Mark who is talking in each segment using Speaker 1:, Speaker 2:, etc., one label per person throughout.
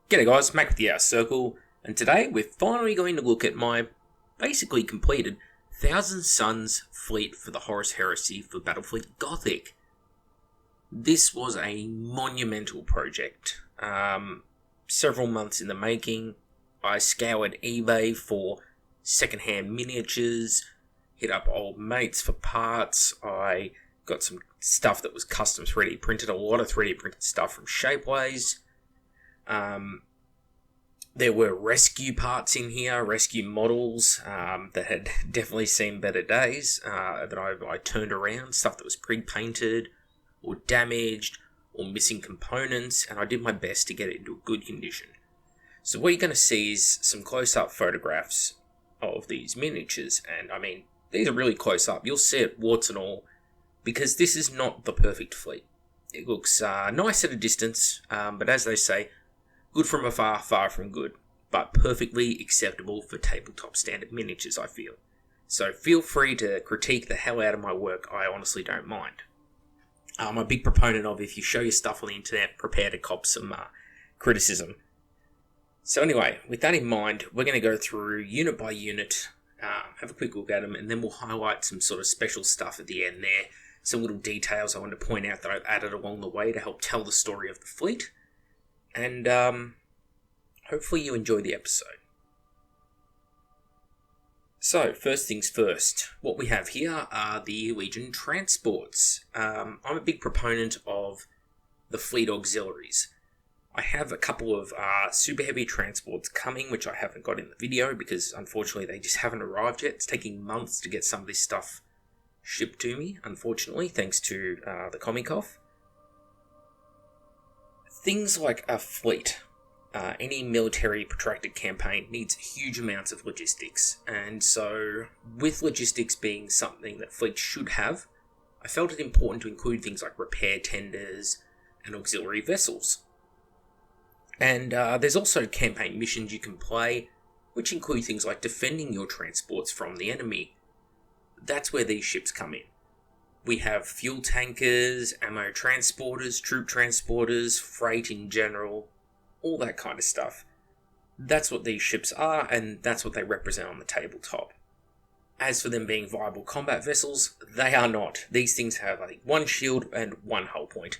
Speaker 1: G'day guys, Mac with the Outer Circle, and today we're finally going to look at my basically completed Thousand Suns fleet for the Horus Heresy for Battlefleet Gothic. This was a monumental project, several months in the making. I scoured eBay for secondhand miniatures, hit up old mates for parts. I got some stuff that was custom 3D printed, a lot of 3D printed stuff from Shapeways. There were rescue parts in here, rescue models that had definitely seen better days, that I turned around, stuff that was pre-painted or damaged or missing components, and I did my best to get it into a good condition. So what you're going to see is some close-up photographs of these miniatures, and I mean, these are really close up. You'll see it warts and all, because this is not the perfect fleet. It looks nice at a distance, but as they say, good from afar, far from good, but perfectly acceptable for tabletop standard miniatures, I feel. So feel free to critique the hell out of my work, I honestly don't mind. I'm a big proponent of, if you show your stuff on the internet, prepare to cop some criticism. So anyway, with that in mind, we're going to go through unit by unit, have a quick look at them, and then we'll highlight some sort of special stuff at the end there, some little details I want to point out that I've added along the way to help tell the story of the fleet. And hopefully you enjoy the episode. So, first things first, what we have here are the Legion transports. I'm a big proponent of the fleet auxiliaries. I have a couple of super heavy transports coming, which I haven't got in the video because unfortunately they just haven't arrived yet. It's taking months to get some of this stuff shipped to me, unfortunately, thanks to the Comic-Off. Things like a fleet, any military protracted campaign needs huge amounts of logistics, and so with logistics being something that fleets should have, I felt it important to include things like repair tenders and auxiliary vessels. And there's also campaign missions you can play, which include things like defending your transports from the enemy. That's where these ships come in. We have fuel tankers, ammo transporters, troop transporters, freight in general, all that kind of stuff. That's what these ships are, and that's what they represent on the tabletop. As for them being viable combat vessels, they are not. These things have, I think, one shield and one hull point,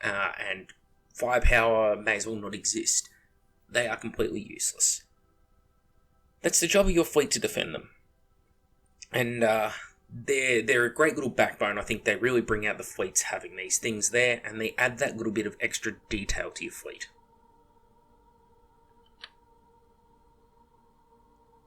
Speaker 1: and firepower may as well not exist. They are completely useless. That's the job of your fleet to defend them. And they're a great little backbone. I think they really bring out the fleets having these things there, and they add that little bit of extra detail to your fleet.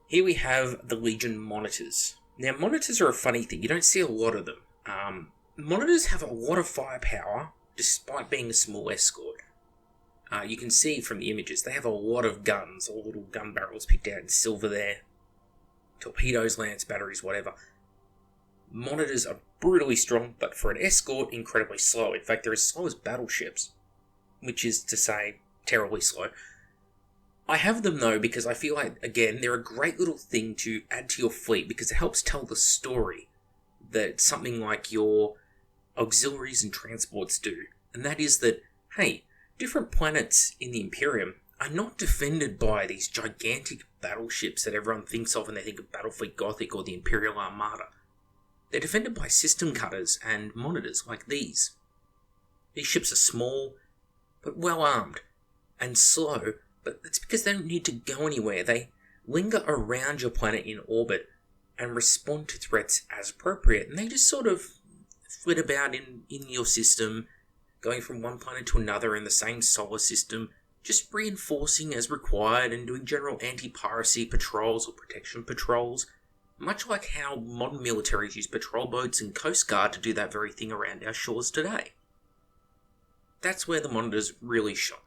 Speaker 1: Here we have the Legion monitors. Now, monitors are a funny thing. You don't see a lot of them. Monitors have a lot of firepower, despite being a small escort. You can see from the images, they have a lot of guns, all little gun barrels picked out in silver there. Torpedoes, lance batteries, whatever. Monitors are brutally strong, but for an escort, incredibly slow. In fact, they're as slow as battleships, which is to say, terribly slow. I have them though because I feel like, again, they're a great little thing to add to your fleet because it helps tell the story that something like your auxiliaries and transports do. And that is that, hey, different planets in the Imperium are not defended by these gigantic battleships that everyone thinks of when they think of Battlefleet Gothic or the Imperial Armada. They're defended by system cutters and monitors like these. These ships are small, but well armed, and slow, but it's because they don't need to go anywhere. They linger around your planet in orbit and respond to threats as appropriate, and they just sort of flit about in your system, going from one planet to another in the same solar system, just reinforcing as required and doing general anti-piracy patrols or protection patrols, much like how modern militaries use patrol boats and Coast Guard to do that very thing around our shores today. That's where the monitors really shine.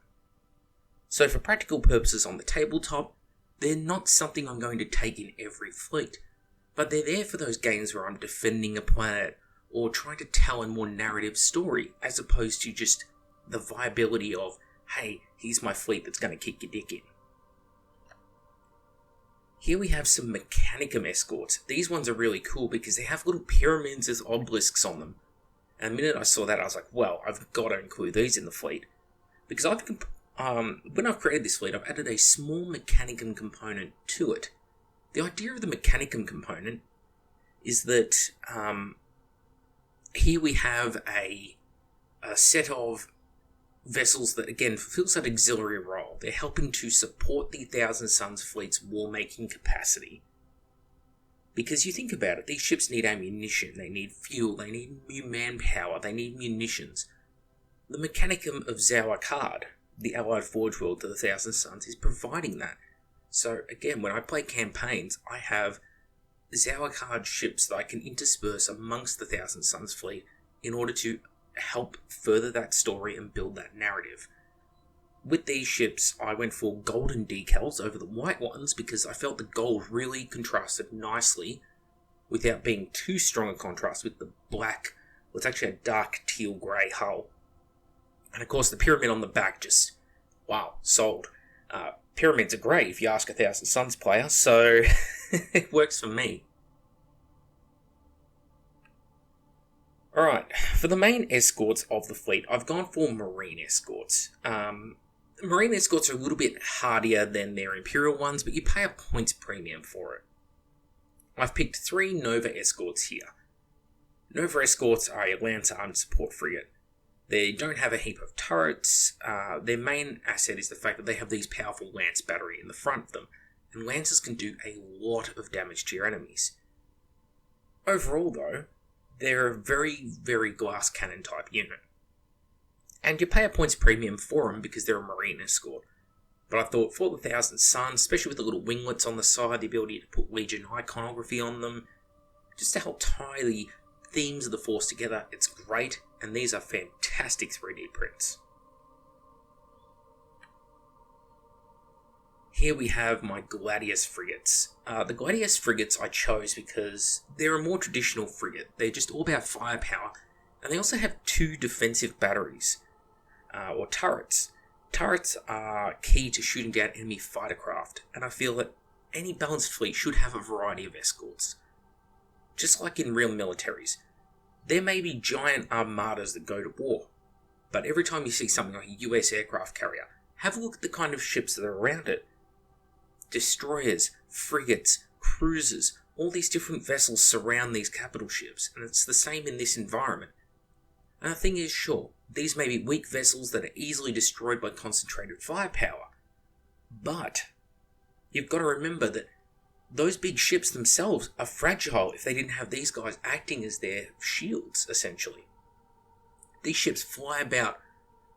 Speaker 1: So for practical purposes on the tabletop, they're not something I'm going to take in every fleet, but they're there for those games where I'm defending a planet or trying to tell a more narrative story, as opposed to just the viability of, hey, here's my fleet that's going to kick your dick in. Here we have some Mechanicum escorts. These ones are really cool because they have little pyramids with obelisks on them. And the minute I saw that, I was like, well, I've got to include these in the fleet. Because I've when I've created this fleet, I've added a small Mechanicum component to it. The idea of the Mechanicum component is that here we have a set of vessels that, again, fulfills that auxiliary role. They're helping to support the Thousand Suns fleet's war-making capacity. Because you think about it, these ships need ammunition, they need fuel, they need new manpower, they need munitions. The Mechanicum of Zauerkard, the allied forge world to the Thousand Suns, is providing that. So again, when I play campaigns, I have Zauerkard ships that I can intersperse amongst the Thousand Suns fleet in order to help further that story and build that narrative. With these ships, I went for golden decals over the white ones because I felt the gold really contrasted nicely without being too strong a contrast with the black, well, it's actually a dark teal grey hull. And of course the pyramid on the back just, wow, sold. Pyramids are great if you ask a Thousand Suns player, so it works for me. Alright, for the main escorts of the fleet, I've gone for marine escorts. Marine escorts are a little bit hardier than their Imperial ones, but you pay a points premium for it. I've picked 3 Nova escorts here. Nova escorts are a Lancer and support frigate. They don't have a heap of turrets. Their main asset is the fact that they have these powerful lance battery in the front of them, and Lancers can do a lot of damage to your enemies. Overall though, they're a very, very glass cannon type unit. And you pay a points premium for them because they're a marine escort. But I thought for the Thousand Suns, especially with the little winglets on the side, the ability to put Legion iconography on them, just to help tie the themes of the Force together, it's great, and these are fantastic 3D prints. Here we have my Gladius frigates. The Gladius frigates I chose because they're a more traditional frigate. They're just all about firepower, and they also have 2 defensive batteries, or turrets. Turrets are key to shooting down enemy fighter craft, and I feel that any balanced fleet should have a variety of escorts. Just like in real militaries, there may be giant armadas that go to war, but every time you see something like a US aircraft carrier, have a look at the kind of ships that are around it. Destroyers, frigates, cruisers, all these different vessels surround these capital ships, and it's the same in this environment. And the thing is, sure, these may be weak vessels that are easily destroyed by concentrated firepower, but you've got to remember that those big ships themselves are fragile if they didn't have these guys acting as their shields, essentially. These ships fly about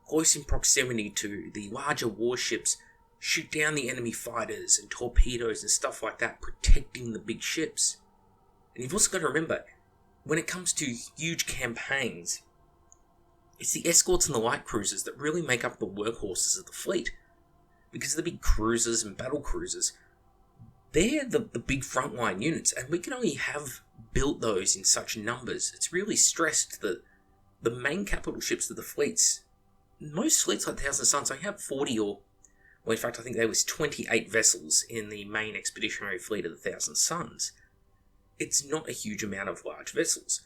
Speaker 1: close in proximity to the larger warships, shoot down the enemy fighters and torpedoes and stuff like that, protecting the big ships. And you've also got to remember, when it comes to huge campaigns, it's the escorts and the light cruisers that really make up the workhorses of the fleet. Because the big cruisers and battle cruisers, they're the big frontline units, and we can only have built those in such numbers. It's really stressed that the main capital ships of the fleets, most fleets like Thousand Suns, only have 40 or, well, in fact, I think there was 28 vessels in the main expeditionary fleet of the Thousand Suns. It's not a huge amount of large vessels.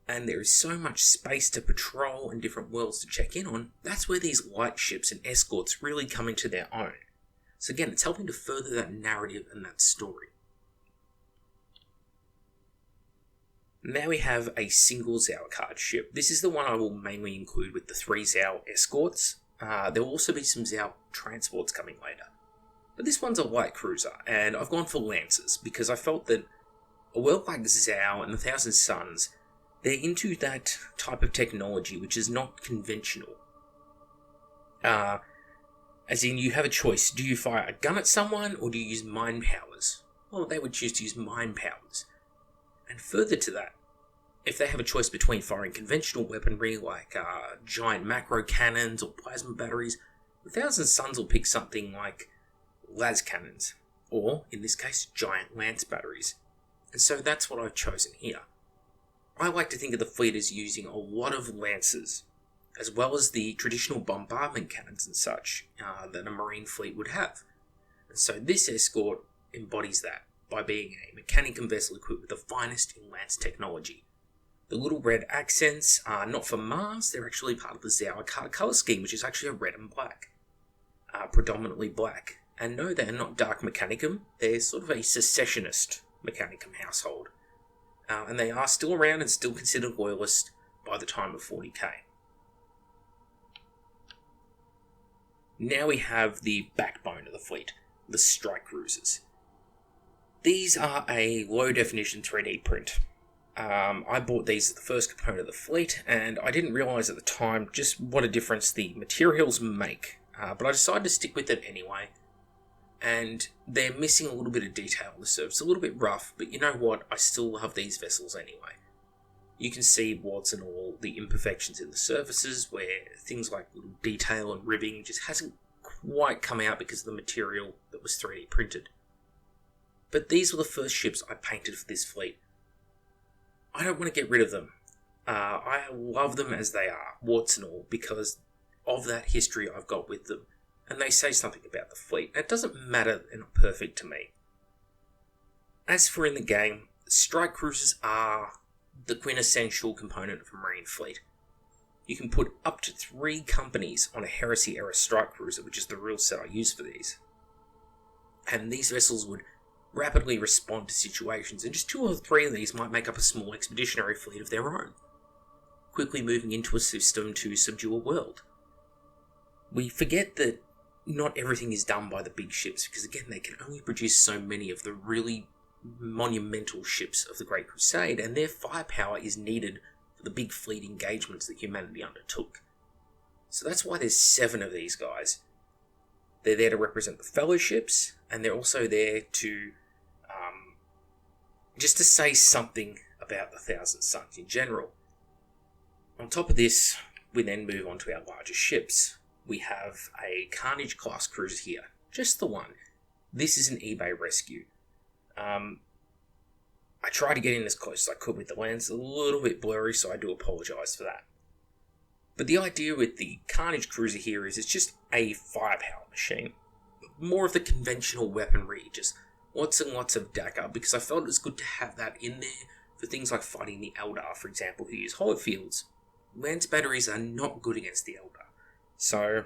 Speaker 1: And there is so much space to patrol and different worlds to check in on. That's where these light ships and escorts really come into their own. So again, it's helping to further that narrative and that story. Now we have a single Zauerkard ship. This is the one I will mainly include with the 3 Zau escorts. There will also be some Zau transports coming later. But this one's a light cruiser, and I've gone for Lancers because I felt that a world like Zau and the Thousand Suns, they're into that type of technology which is not conventional. As in, you have a choice. Do you fire a gun at someone, or do you use mind powers? Well, they would choose to use mind powers. And further to that, if they have a choice between firing conventional weaponry like giant macro cannons or plasma batteries, the Thousand Suns will pick something like las cannons, or, in this case, giant lance batteries. And so that's what I've chosen here. I like to think of the fleet as using a lot of lancers, as well as the traditional bombardment cannons and such that a marine fleet would have. And so this escort embodies that by being a Mechanicum vessel equipped with the finest in lance technology. The little red accents are not for Mars, they're actually part of the Zauerkard colour scheme, which is actually a red and black. are predominantly black. And no, they're not dark Mechanicum, they're sort of a secessionist Mechanicum household. And they are still around and still considered loyalist by the time of 40k. Now we have the backbone of the fleet, the strike cruisers. These are a low-definition 3D print. I bought these as the first component of the fleet, and I didn't realise at the time just what a difference the materials make. But I decided to stick with it anyway. And they're missing a little bit of detail on the surface, a little bit rough, but you know what, I still love these vessels anyway. You can see warts and all the imperfections in the surfaces, where things like little detail and ribbing just hasn't quite come out because of the material that was 3D printed. But these were the first ships I painted for this fleet. I don't want to get rid of them. I love them as they are, warts and all, because of that history I've got with them. And they say something about the fleet. It doesn't matter, they're not perfect to me. As for in the game, strike cruisers are the quintessential component of a marine fleet. You can put up to 3 companies on a Heresy-era strike cruiser, which is the rule set I use for these. And these vessels would rapidly respond to situations, and just 2 or 3 of these might make up a small expeditionary fleet of their own, quickly moving into a system to subdue a world. We forget that not everything is done by the big ships, because again, they can only produce so many of the really monumental ships of the Great Crusade, and their firepower is needed for the big fleet engagements that humanity undertook. So that's why there's 7 of these guys. They're there to represent the fellowships, and they're also there to just to say something about the Thousand Suns in general. On top of this, we then move on to our larger ships. We have a Carnage class cruiser here, just the one. This is an eBay rescue. I tried to get in as close as I could with the lens, a little bit blurry, so I do apologise for that. But the idea with the Carnage cruiser here is it's just a firepower machine. More of the conventional weaponry, just lots and lots of dagger, because I felt it was good to have that in there for things like fighting the Eldar, for example, who use hollow fields. Lance batteries are not good against the Eldar. So,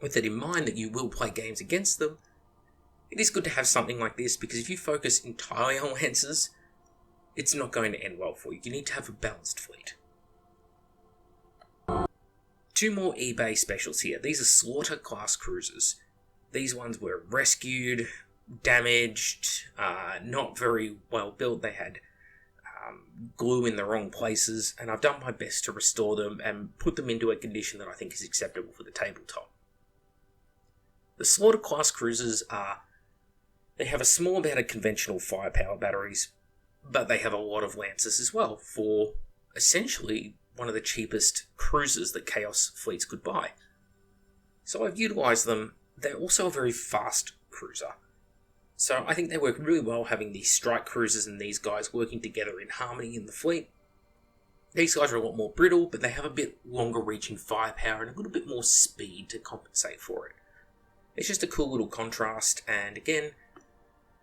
Speaker 1: with that in mind that you will play games against them, it is good to have something like this, because if you focus entirely on lances, it's not going to end well for you. You need to have a balanced fleet. 2 more eBay specials here. These are Slaughter class cruisers. These ones were rescued, damaged, not very well built. They had glue in the wrong places, and I've done my best to restore them and put them into a condition that I think is acceptable for the tabletop. The Slaughter class cruisers they have a small amount of conventional firepower batteries, but they have a lot of lances as well for essentially one of the cheapest cruisers that Chaos fleets could buy. So I've utilised them. They're also a very fast cruiser. So I think they work really well having these strike cruisers and these guys working together in harmony in the fleet. These guys are a lot more brittle, but they have a bit longer reaching firepower and a little bit more speed to compensate for it. It's just a cool little contrast, and again,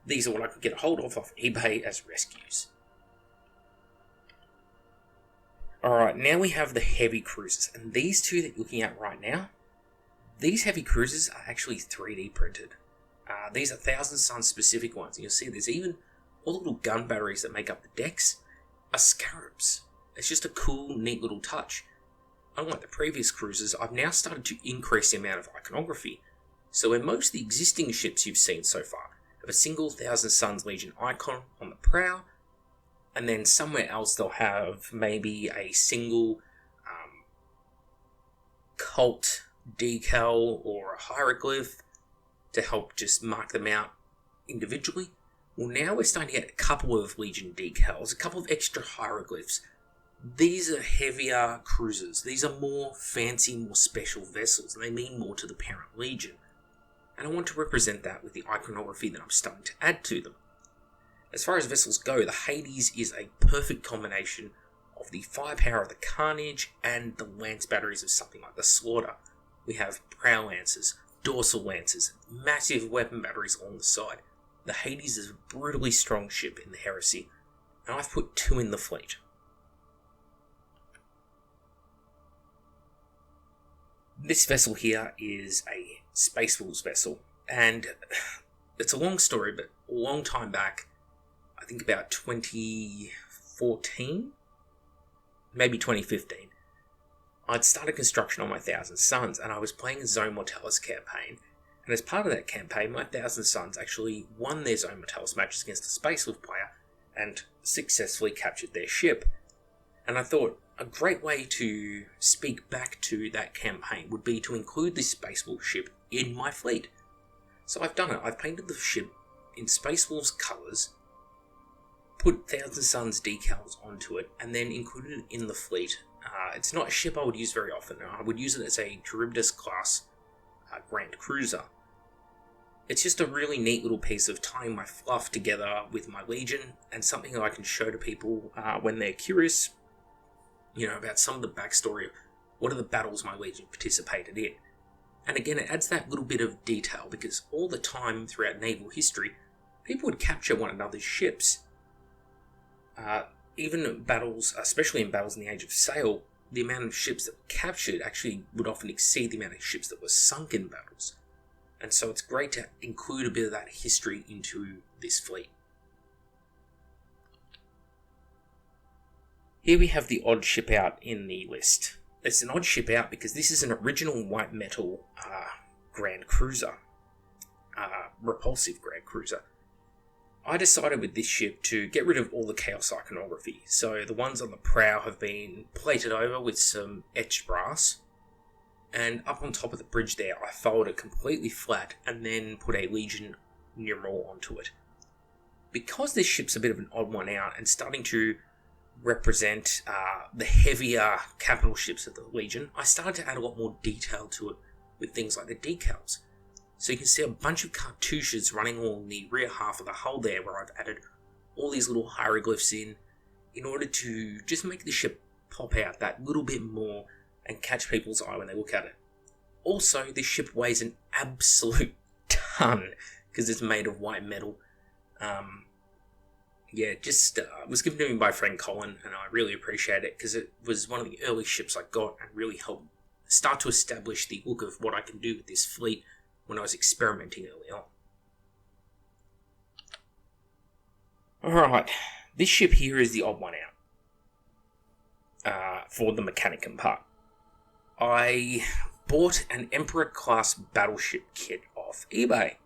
Speaker 1: these are what I could get a hold of off eBay as rescues. Alright, now we have the heavy cruisers, and these 2 that you're looking at right now, these heavy cruisers are actually 3D printed. These are Thousand Suns specific ones, and you'll see there's even all the little gun batteries that make up the decks are scarabs. It's just a cool, neat little touch. Unlike the previous cruisers, I've now started to increase the amount of iconography. So where most of the existing ships you've seen so far have a single Thousand Suns Legion icon on the prow, and then somewhere else they'll have maybe a single cult decal or a hieroglyph to help just mark them out individually. Well, now we're starting to get a couple of Legion decals, a couple of extra hieroglyphs. These are heavier cruisers. These are more fancy, more special vessels, and they mean more to the parent Legion. And I want to represent that with the iconography that I'm starting to add to them. As far as vessels go, the Hades is a perfect combination of the firepower of the Carnage and the lance batteries of something like the Slaughter. We have prow lances, dorsal lances, massive weapon batteries along the side. The Hades is a brutally strong ship in the Heresy, and I've put 2 in the fleet. This vessel here is a Space Wolves vessel. And it's a long story, but a long time back, I think about 2014, maybe 2015, I'd started construction on my Thousand Suns, and I was playing a Zone Mortalis campaign. And as part of that campaign, my Thousand Suns actually won their Zone Mortalis matches against a Space Wolf player and successfully captured their ship. And I thought a great way to speak back to that campaign would be to include this Space Wolf ship in my fleet. So I've done it. I've painted the ship in Space Wolf's colours, put Thousand Suns decals onto it, and then included it in the fleet. It's not a ship I would use very often. I would use it as a Charybdis class Grand Cruiser. It's just a really neat little piece of tying my fluff together with my Legion, and something that I can show to people when they're curious, about some of the backstory of what are the battles my Legion participated in. And again, it adds that little bit of detail, because all the time throughout naval history, people would capture one another's ships. Even battles, especially in battles in the Age of Sail, the amount of ships that were captured actually would often exceed the amount of ships that were sunk in battles. And so it's great to include a bit of that history into this fleet. Here we have the odd ship out in the list. It's an odd ship out because this is an original white metal Grand Cruiser, repulsive Grand Cruiser. I decided with this ship to get rid of all the chaos iconography. So the ones on the prow have been plated over with some etched brass. And up on top of the bridge there, I folded it completely flat and then put a Legion numeral onto it. Because this ship's a bit of an odd one out and starting to represent the heavier capital ships of the Legion, I started to add a lot more detail to it with things like the decals. So you can see a bunch of cartouches running along the rear half of the hull there, where I've added all these little hieroglyphs in order to just make the ship pop out that little bit more and catch people's eye when they look at it. Also, this ship weighs an absolute ton because it's made of white metal. Was given to me by friend Colin, and I really appreciate it because it was one of the early ships I got and really helped start to establish the look of what I can do with this fleet when I was experimenting early on. Alright, this ship here is the odd one out for the Mechanicum part. I bought an Emperor-class battleship kit off eBay.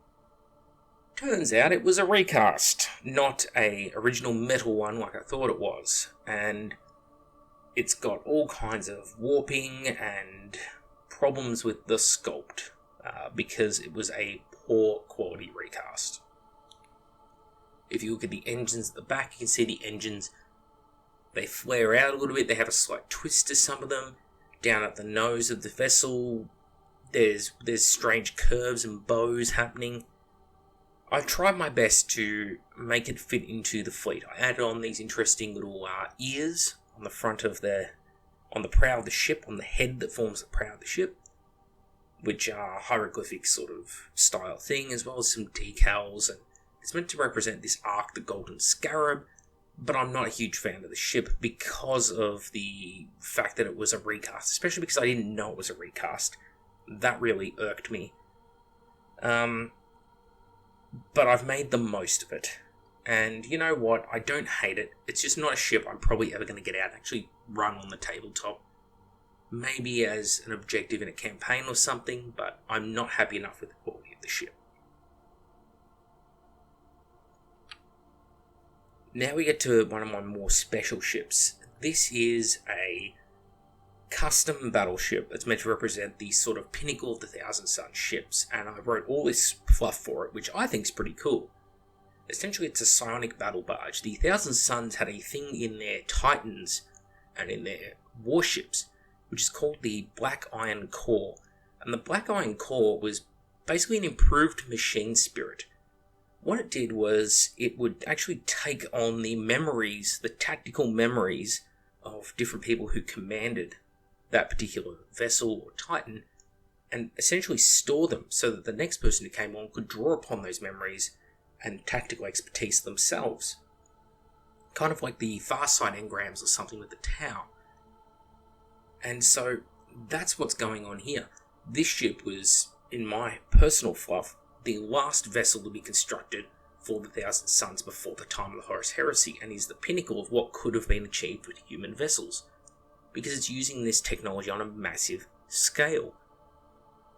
Speaker 1: Turns out it was a recast, not a original metal one like I thought it was, and it's got all kinds of warping and problems with the sculpt. Because it was a poor quality recast. If you look at the engines at the back, you can see the engines, they flare out a little bit, they have a slight twist to some of them. Down at the nose of the vessel, there's strange curves and bows happening. I tried my best to make it fit into the fleet. I added on these interesting little ears on the front of on the prow of the ship, on the head that forms the prow of the ship, which are hieroglyphic sort of style thing, as well as some decals, and it's meant to represent this arc, the golden scarab, but I'm not a huge fan of the ship because of the fact that it was a recast, especially because I didn't know it was a recast. That really irked me. But I've made the most of it, and you know what, I don't hate it. It's just not a ship I'm probably ever going to get out and actually run on the tabletop. Maybe as an objective in a campaign or something, but I'm not happy enough with the quality of the ship. Now we get to one of my more special ships. This is a custom battleship that's meant to represent the sort of pinnacle of the Thousand Suns ships, and I wrote all this fluff for it, which I think is pretty cool. Essentially, it's a psionic battle barge. The Thousand Suns had a thing in their Titans and in their warships, which is called the Black Iron Core. And the Black Iron Core was basically an improved machine spirit. What it did was it would actually take on the memories, the tactical memories of different people who commanded that particular vessel or Titan, and essentially store them so that the next person who came on could draw upon those memories and tactical expertise themselves. Kind of like the Farsight engrams or something with the Tau. And so that's what's going on here. This ship was in my personal fluff, the last vessel to be constructed for the Thousand Suns before the time of the Horus Heresy, and is the pinnacle of what could have been achieved with human vessels, because it's using this technology on a massive scale.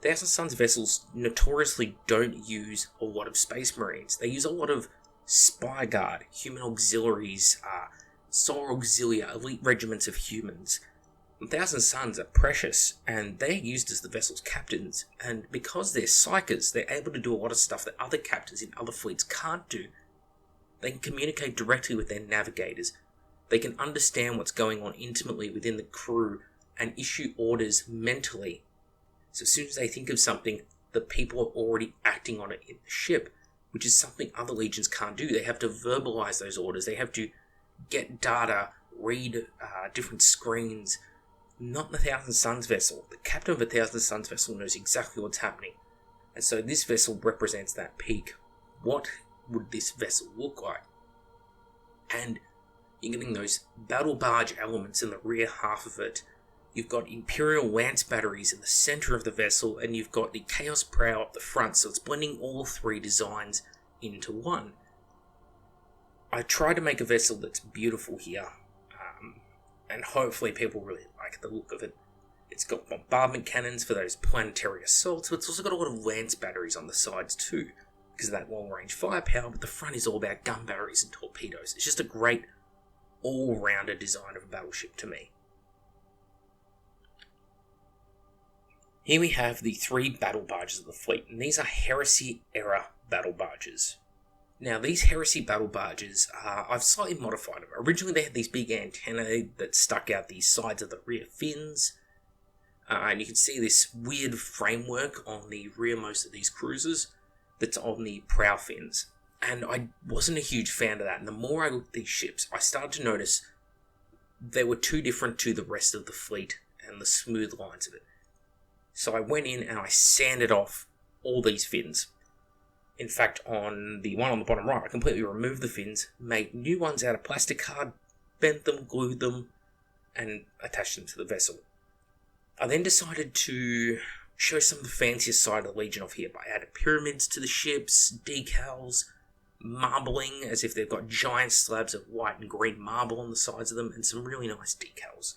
Speaker 1: Thousand Suns vessels notoriously don't use a lot of space marines. They use a lot of spy guard, human auxiliaries, solar auxilia, elite regiments of humans. Thousand Suns are precious, and they're used as the vessel's captains, and because they're psychers, they're able to do a lot of stuff that other captains in other fleets can't do. They can communicate directly with their navigators. They can understand what's going on intimately within the crew and issue orders mentally. So as soon as they think of something, the people are already acting on it in the ship, which is something other legions can't do. They have to verbalize those orders. They have to get data, read different screens. Not the Thousand Suns vessel. The captain of a Thousand Suns vessel knows exactly what's happening. And so this vessel represents that peak. What would this vessel look like? And you're getting those battle barge elements in the rear half of it. You've got Imperial Lance batteries in the center of the vessel, and you've got the Chaos Prow up the front, so it's blending all three designs into one. I tried to make a vessel that's beautiful here, and hopefully people really like the look of it. It's got bombardment cannons for those planetary assaults, but it's also got a lot of lance batteries on the sides too, because of that long-range firepower, but the front is all about gun batteries and torpedoes. It's just a great all-rounder design of a battleship to me. Here we have the 3 battle barges of the fleet, and these are Heresy-era battle barges. Now, these Heresy battle barges, I've slightly modified them. Originally, they had these big antennae that stuck out the sides of the rear fins, and you can see this weird framework on the rearmost of these cruisers that's on the prow fins. And I wasn't a huge fan of that, and the more I looked at these ships, I started to notice they were too different to the rest of the fleet and the smooth lines of it. So I went in and I sanded off all these fins. In fact, on the one on the bottom right, I completely removed the fins, made new ones out of plastic card, bent them, glued them, and attached them to the vessel. I then decided to show some of the fanciest side of the Legion off here by adding pyramids to the ships, decals, marbling as if they've got giant slabs of white and green marble on the sides of them, and some really nice decals.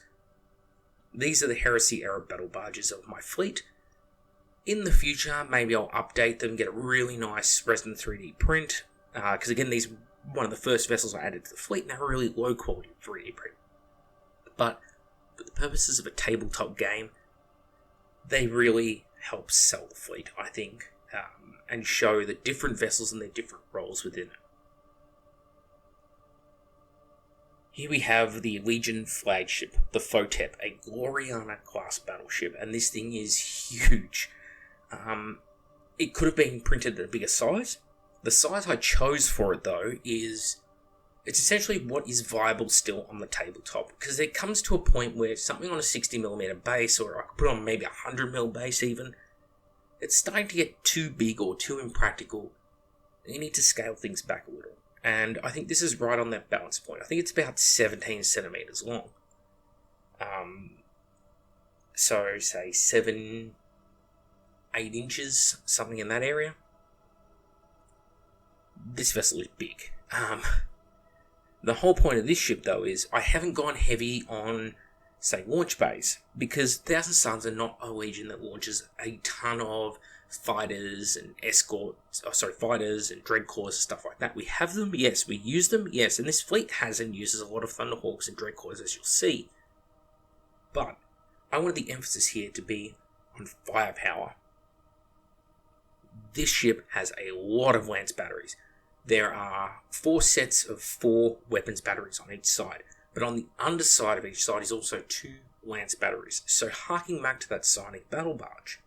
Speaker 1: These are the Heresy-era battle barges of my fleet. In the future, maybe I'll update them, get a really nice resin 3D print, because again, these are one of the first vessels I added to the fleet, and they're really low quality 3D print. But for the purposes of a tabletop game, they really help sell the fleet, I think, and show the different vessels and their different roles within it. Here we have the Legion flagship, the Photep, a Gloriana-class battleship, and this thing is huge. It could have been printed at a bigger size. The size I chose for it, though, it's essentially what is viable still on the tabletop, because it comes to a point where something on a 60mm base, or I could put on maybe a 100mm base even, it's starting to get too big or too impractical. You need to scale things back a little. And I think this is right on that balance point. I think it's about 17 centimeters long. So, say 7, 8 inches, something in that area. This vessel is big. The whole point of this ship, though, is I haven't gone heavy on, say, launch bays, because Thousand Suns are not a legion that launches a ton of fighters and fighters and dreadclaws and stuff like that. We have them, yes. We use them, yes. And this fleet has and uses a lot of Thunderhawks and dreadclaws, as you'll see. But I wanted the emphasis here to be on firepower. This ship has a lot of lance batteries. There are 4 sets of 4 weapons batteries on each side, but on the underside of each side is also 2 lance batteries. So harking back to that Psionic battle barge,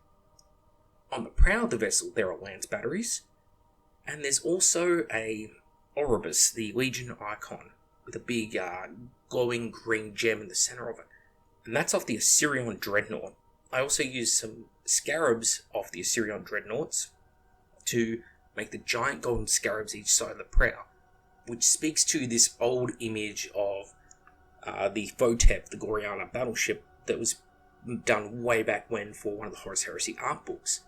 Speaker 1: on the prow of the vessel there are lance batteries, and there's also a Oribus, the Legion icon, with a big glowing green gem in the center of it, and that's off the Assyrian Dreadnought. I also used some scarabs off the Assyrian Dreadnoughts to make the giant golden scarabs each side of the prow, which speaks to this old image of the Photep, the Gloriana battleship, that was done way back when for one of the Horus Heresy art books.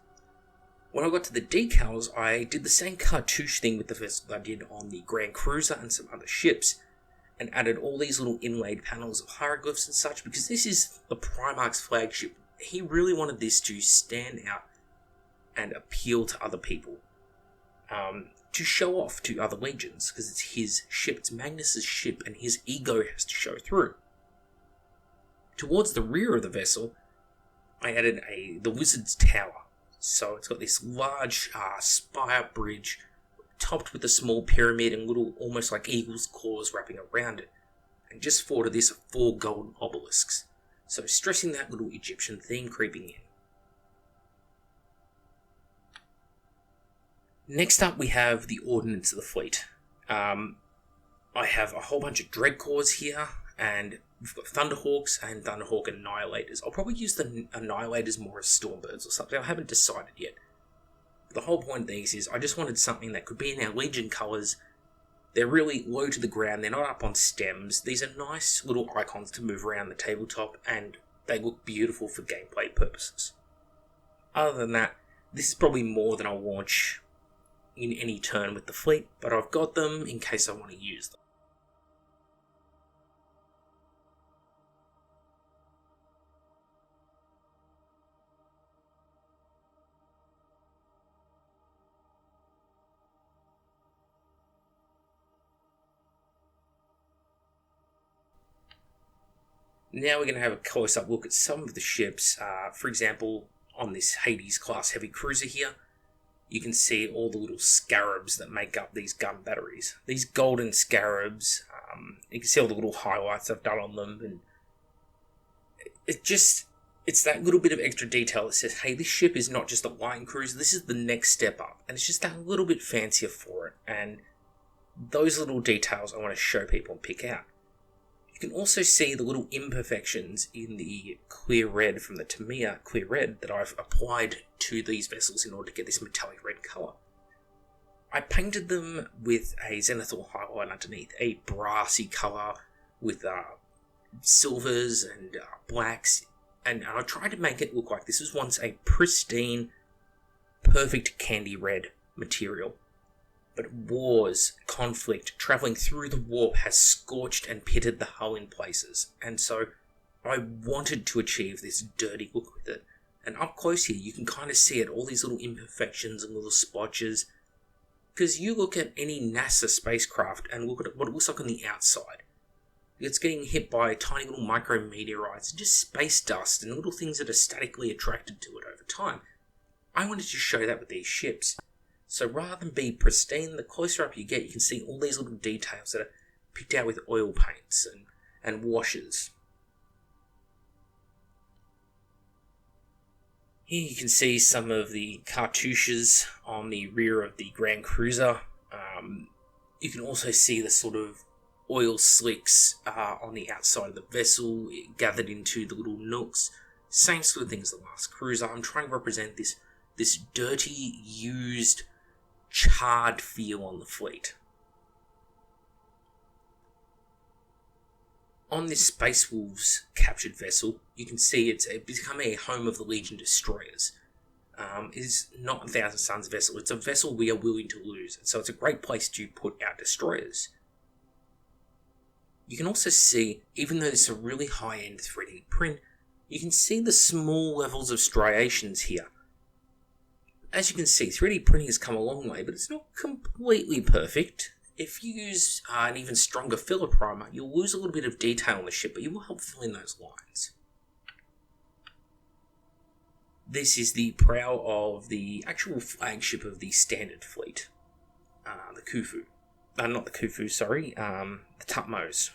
Speaker 1: When I got to the decals, I did the same cartouche thing with the vessel that I did on the Grand Cruiser and some other ships, and added all these little inlaid panels of hieroglyphs and such, because this is the Primarch's flagship. He really wanted this to stand out and appeal to other people, to show off to other legions, because it's his ship, it's Magnus's ship, and his ego has to show through. Towards the rear of the vessel, I added the Wizard's Tower. So it's got this large spire bridge topped with a small pyramid and little, almost like eagle's claws wrapping around it. And just forward of this are 4 golden obelisks. So stressing that little Egyptian theme creeping in. Next up we have the ordinance of the fleet. I have a whole bunch of Dreadcores here, and we've got Thunderhawks and Thunderhawk Annihilators. I'll probably use the Annihilators more as Stormbirds or something. I haven't decided yet. The whole point of these is I just wanted something that could be in our Legion colours. They're really low to the ground. They're not up on stems. These are nice little icons to move around the tabletop, and they look beautiful for gameplay purposes. Other than that, this is probably more than I'll launch in any turn with the fleet, but I've got them in case I want to use them. Now we're going to have a close-up look at some of the ships. For example, on this Hades class heavy cruiser here, you can see all the little scarabs that make up these gun batteries. These golden scarabs, you can see all the little highlights I've done on them, and it's that little bit of extra detail that says, hey, this ship is not just a line cruiser, this is the next step up, and it's just that little bit fancier for it, and those little details I want to show people and pick out. You can also see the little imperfections in the clear red from the Tamiya clear red that I've applied to these vessels in order to get this metallic red colour. I painted them with a zenithal highlight underneath, a brassy colour with silvers and blacks, and I tried to make it look like this was once a pristine, perfect candy red material. But wars, conflict, travelling through the warp has scorched and pitted the hull in places, and so I wanted to achieve this dirty look with it. And up close here, you can kind of see it, all these little imperfections and little splotches, because you look at any NASA spacecraft and look at what it looks like on the outside. It's getting hit by tiny little micrometeorites, and just space dust and little things that are statically attracted to it over time. I wanted to show that with these ships. So rather than be pristine, the closer up you get, you can see all these little details that are picked out with oil paints and washes. Here you can see some of the cartouches on the rear of the Grand Cruiser. You can also see the sort of oil slicks on the outside of the vessel gathered into the little nooks. Same sort of thing as the last cruiser. I'm trying to represent this dirty, used, charred feel on the fleet. On this Space Wolves captured vessel, you can see it's become a home of the Legion destroyers. It is not a Thousand Suns vessel, it's a vessel we are willing to lose, and so it's a great place to put our destroyers. You can also see, even though this is a really high-end 3D print, you can see the small levels of striations here. As you can see, 3D printing has come a long way, but it's not completely perfect. If you use an even stronger filler primer, you'll lose a little bit of detail on the ship, but you will help fill in those lines. This is the prow of the actual flagship of the standard fleet, the khufu. Not the khufu, sorry, the Tutmos.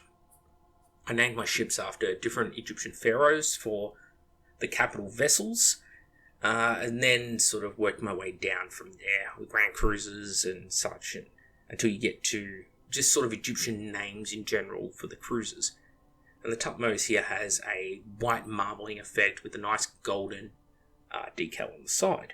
Speaker 1: I named my ships after different Egyptian pharaohs for the capital vessels, and then sort of worked my way down from there with grand cruisers and such, until you get to just sort of Egyptian names in general for the cruisers. And the Tutmos here has a white marbling effect with a nice golden decal on the side.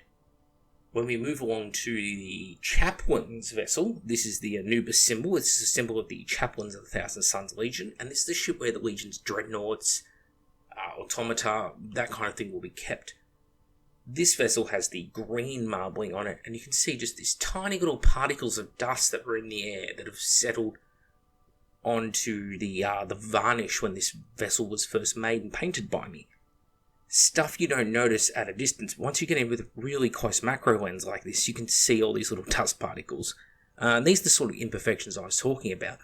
Speaker 1: When we move along to the chaplains vessel, this is the Anubis symbol. It's a symbol of the chaplains of the Thousand Suns Legion, and this is the ship where the Legion's dreadnoughts, automata, that kind of thing will be kept. This vessel has the green marbling on it, and you can see just these tiny little particles of dust that were in the air that have settled onto the varnish when this vessel was first made and painted by me. Stuff you don't notice at a distance. Once you get in with a really close macro lens like this, you can see all these little dust particles. These are the sort of imperfections I was talking about.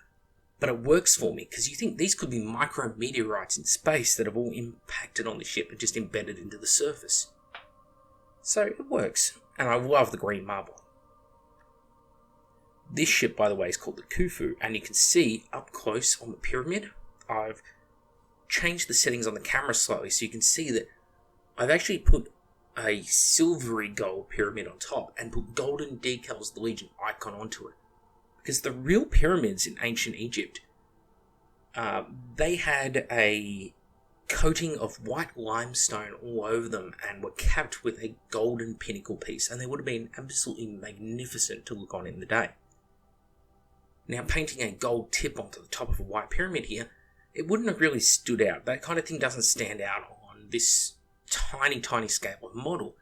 Speaker 1: But it works for me, because you think these could be micrometeorites in space that have all impacted on the ship and just embedded into the surface. So it works, and I love the green marble. This ship, by the way, is called the Khufu, and you can see up close on the pyramid, I've changed the settings on the camera slightly so you can see that I've actually put a silvery gold pyramid on top and put golden decals, the Legion icon, onto it. Because the real pyramids in ancient Egypt, they had a coating of white limestone all over them and were capped with a golden pinnacle piece, and they would have been absolutely magnificent to look on in the day. Now, painting a gold tip onto the top of a white pyramid here, it wouldn't have really stood out. That kind of thing doesn't stand out on this tiny, tiny scale of model.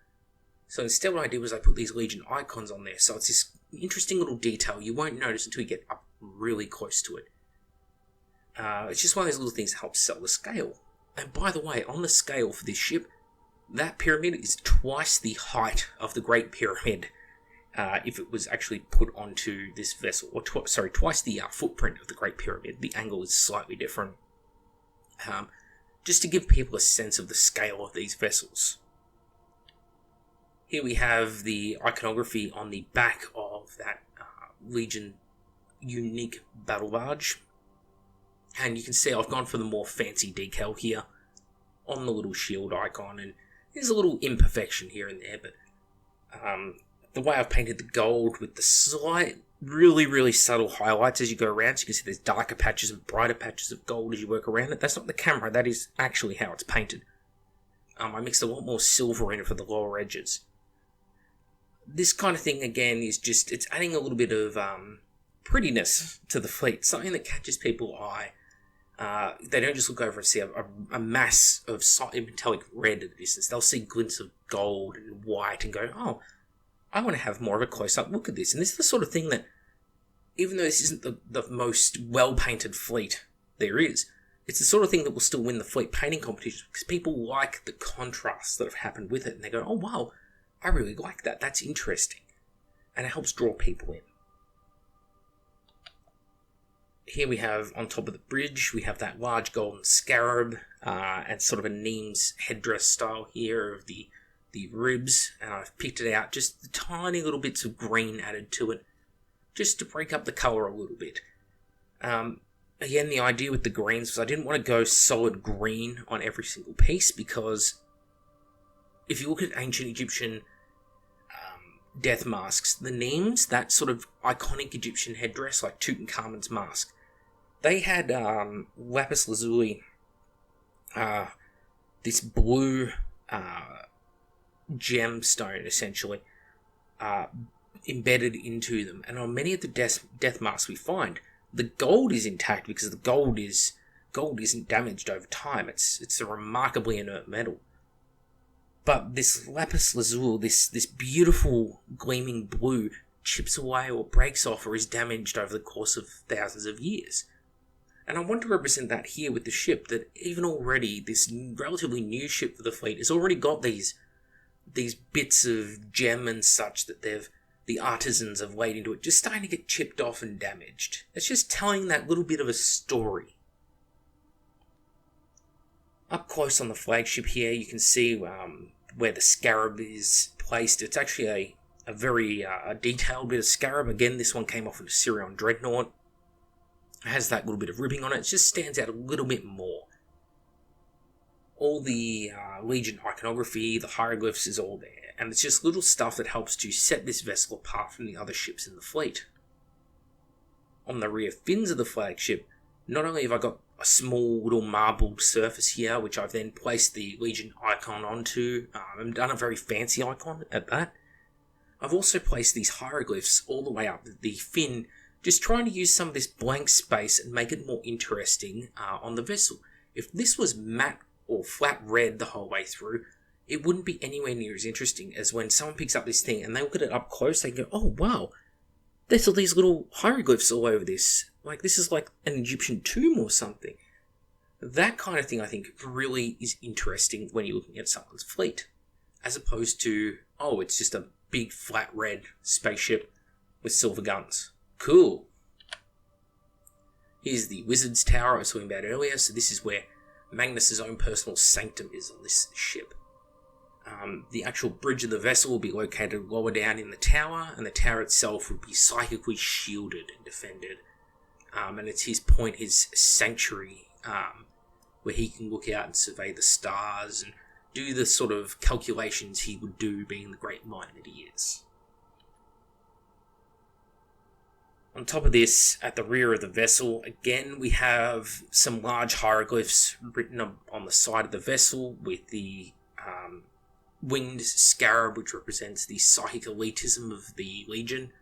Speaker 1: So instead what I did was I put these Legion icons on there, so it's this interesting little detail you won't notice until you get up really close to it. It's just one of those little things that helps sell the scale. And by the way, on the scale for this ship, that pyramid is twice the height of the Great Pyramid if it was actually put onto this vessel. Or twice the footprint of the Great Pyramid. The angle is slightly different. Just to give people a sense of the scale of these vessels. Here we have the iconography on the back of that Legion unique battle barge. And you can see I've gone for the more fancy decal here on the little shield icon, and there's a little imperfection here and there, but the way I've painted the gold with the slight, really, really subtle highlights as you go around, so you can see there's darker patches and brighter patches of gold as you work around it. That's not the camera, that is actually how it's painted. I mixed a lot more silver in it for the lower edges. This kind of thing, again, is just, it's adding a little bit of prettiness to the fleet, something that catches people's eye. They don't just look over and see a mass of metallic red at a distance. They'll see glints of gold and white and go, oh, I want to have more of a close-up look at this. And this is the sort of thing that, even though this isn't the most well-painted fleet there is, it's the sort of thing that will still win the fleet painting competition because people like the contrasts that have happened with it. And they go, oh, wow, I really like that. That's interesting. And it helps draw people in. Here we have, on top of the bridge, we have that large golden scarab and sort of a Nemes headdress style here of the ribs. And I've picked it out, just the tiny little bits of green added to it, just to break up the colour a little bit. Again, the idea with the greens was I didn't want to go solid green on every single piece, because if you look at ancient Egyptian death masks, the Nemes, that sort of iconic Egyptian headdress, like Tutankhamun's mask, they had lapis lazuli, this blue gemstone, essentially, embedded into them. And on many of the death masks we find, the gold is intact because the gold isn't damaged over time. It's a remarkably inert metal. But this lapis lazuli, this beautiful gleaming blue, chips away or breaks off or is damaged over the course of thousands of years. And I want to represent that here with the ship, that even already this relatively new ship for the fleet has already got these bits of gem and such that the artisans have laid into it, just starting to get chipped off and damaged. It's just telling that little bit of a story. Up close on the flagship here, you can see where the scarab is placed. It's actually a very detailed bit of scarab. Again, this one came off of the Sirion Dreadnought. It has that little bit of ribbing on it. It just stands out a little bit more. All the Legion iconography, the hieroglyphs is all there. And it's just little stuff that helps to set this vessel apart from the other ships in the fleet. On the rear fins of the flagship, not only have I got a small little marbled surface here, which I've then placed the Legion icon onto, and done a very fancy icon at that. I've also placed these hieroglyphs all the way up the fin, just trying to use some of this blank space and make it more interesting on the vessel. If this was matte or flat red the whole way through, it wouldn't be anywhere near as interesting as when someone picks up this thing and they look at it up close, they go, oh wow, there's all these little hieroglyphs all over this. Like, this is like an Egyptian tomb or something. That kind of thing, I think, really is interesting when you're looking at someone's fleet. As opposed to, oh, it's just a big flat red spaceship with silver guns. Cool. Here's the Wizard's Tower I was talking about earlier. So this is where Magnus's own personal sanctum is on this ship. The actual bridge of the vessel will be located lower down in the tower, and the tower itself will be psychically shielded and defended. And it's his point, his sanctuary, where he can look out and survey the stars and do the sort of calculations he would do, being the great mind that he is. On top of this, at the rear of the vessel, again, we have some large hieroglyphs written on the side of the vessel with the winged scarab, which represents the psychic elitism of the Legion.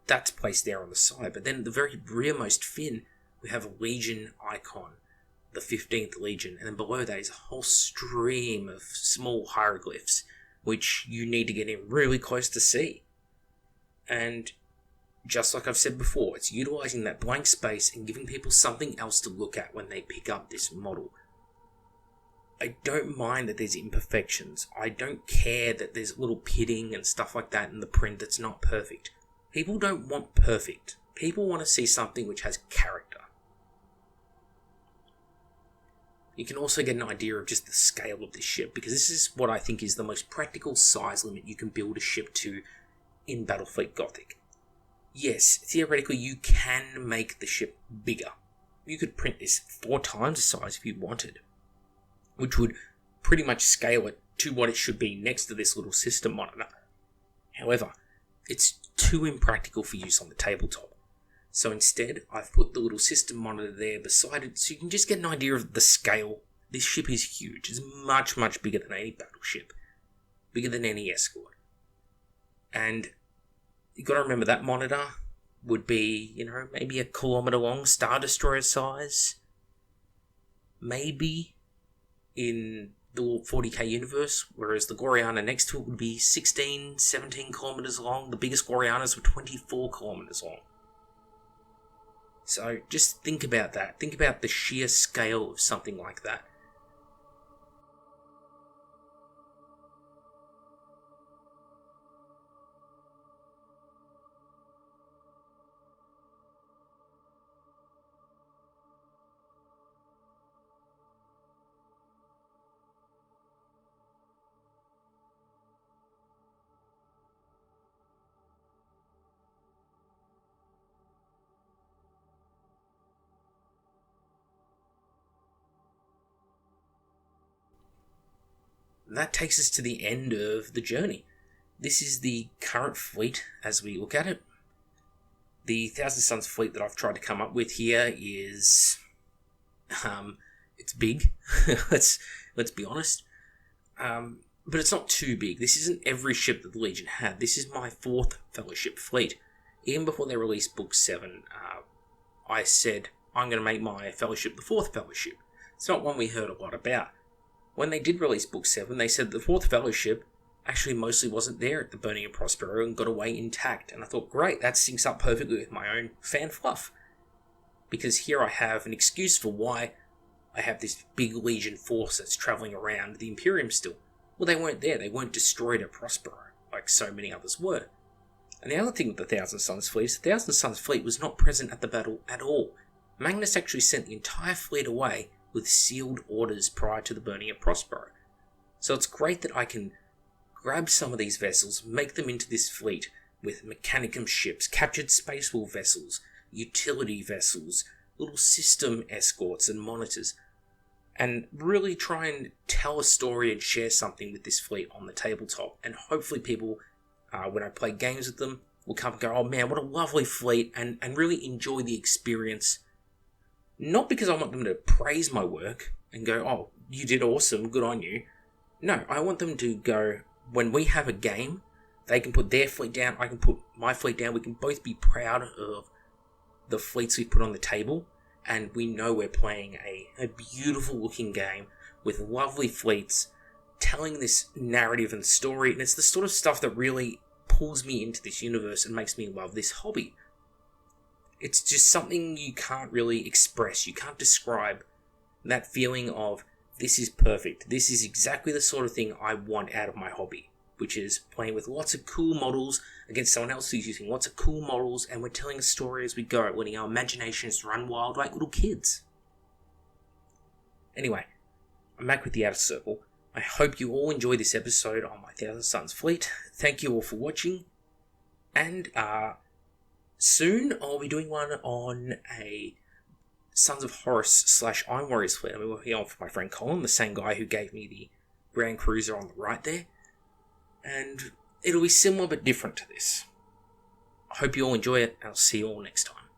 Speaker 1: That's placed there on the side. But then at the very rearmost fin, we have a Legion icon, the 15th Legion, and then below that is a whole stream of small hieroglyphs, which you need to get in really close to see. And just like I've said before, it's utilising that blank space and giving people something else to look at when they pick up this model. I don't mind that there's imperfections. I don't care that there's little pitting and stuff like that in the print that's not perfect. People don't want perfect. People want to see something which has character. You can also get an idea of just the scale of this ship, because this is what I think is the most practical size limit you can build a ship to in Battlefleet Gothic. Yes, theoretically you can make the ship bigger. You could print this 4 times the size if you wanted, which would pretty much scale it to what it should be next to this little system monitor. However, it's too impractical for use on the tabletop. So instead, I've put the little system monitor there beside it so you can just get an idea of the scale. This ship is huge. It's much, much bigger than any battleship. Bigger than any escort. And you've got to remember that monitor would be, maybe a kilometre long, Star Destroyer size. Maybe in the 40k universe, whereas the Gloriana next to it would be 16, 17 kilometres long. The biggest Glorianas were 24 kilometres long. So just think about that. Think about the sheer scale of something like that. That takes us to the end of the journey. This is the current fleet as we look at it. The Thousand Suns fleet that I've tried to come up with here is, it's big. let's be honest. But it's not too big. This isn't every ship that the Legion had. This is my 4th Fellowship fleet. Even before they released Book 7, I said I'm going to make my Fellowship the 4th Fellowship. It's not one we heard a lot about. When they did release Book 7, they said the 4th Fellowship actually mostly wasn't there at the Burning of Prospero and got away intact. And I thought, great, that syncs up perfectly with my own fan fluff. Because here I have an excuse for why I have this big Legion force that's travelling around the Imperium still. Well, they weren't there. They weren't destroyed at Prospero, like so many others were. And the other thing with the Thousand Suns fleet is the Thousand Suns fleet was not present at the battle at all. Magnus actually sent the entire fleet away with sealed orders prior to the Burning of Prospero. So it's great that I can grab some of these vessels, make them into this fleet with Mechanicum ships, captured space war vessels, utility vessels, little system escorts and monitors, and really try and tell a story and share something with this fleet on the tabletop. And hopefully people, when I play games with them, will come and go, oh man, what a lovely fleet, and really enjoy the experience. Not because I want them to praise my work and go, oh, you did awesome, good on you. No, I want them to go, when we have a game, they can put their fleet down, I can put my fleet down, we can both be proud of the fleets we put on the table, and we know we're playing a beautiful looking game with lovely fleets telling this narrative and story, and it's the sort of stuff that really pulls me into this universe and makes me love this hobby. It's just something you can't really express, you can't describe that feeling of, this is perfect, this is exactly the sort of thing I want out of my hobby, which is playing with lots of cool models against someone else who's using lots of cool models, and we're telling a story as we go, letting our imaginations run wild like little kids. Anyway, I'm back with the Outer Circle. I hope you all enjoyed this episode on my Thousand Suns fleet. Thank you all for watching, and soon I'll be doing one on a Sons of Horus / Iron Warriors fleet. I'll be working on for my friend Colin, the same guy who gave me the Grand Cruiser on the right there. And it'll be similar but different to this. I hope you all enjoy it, and I'll see you all next time.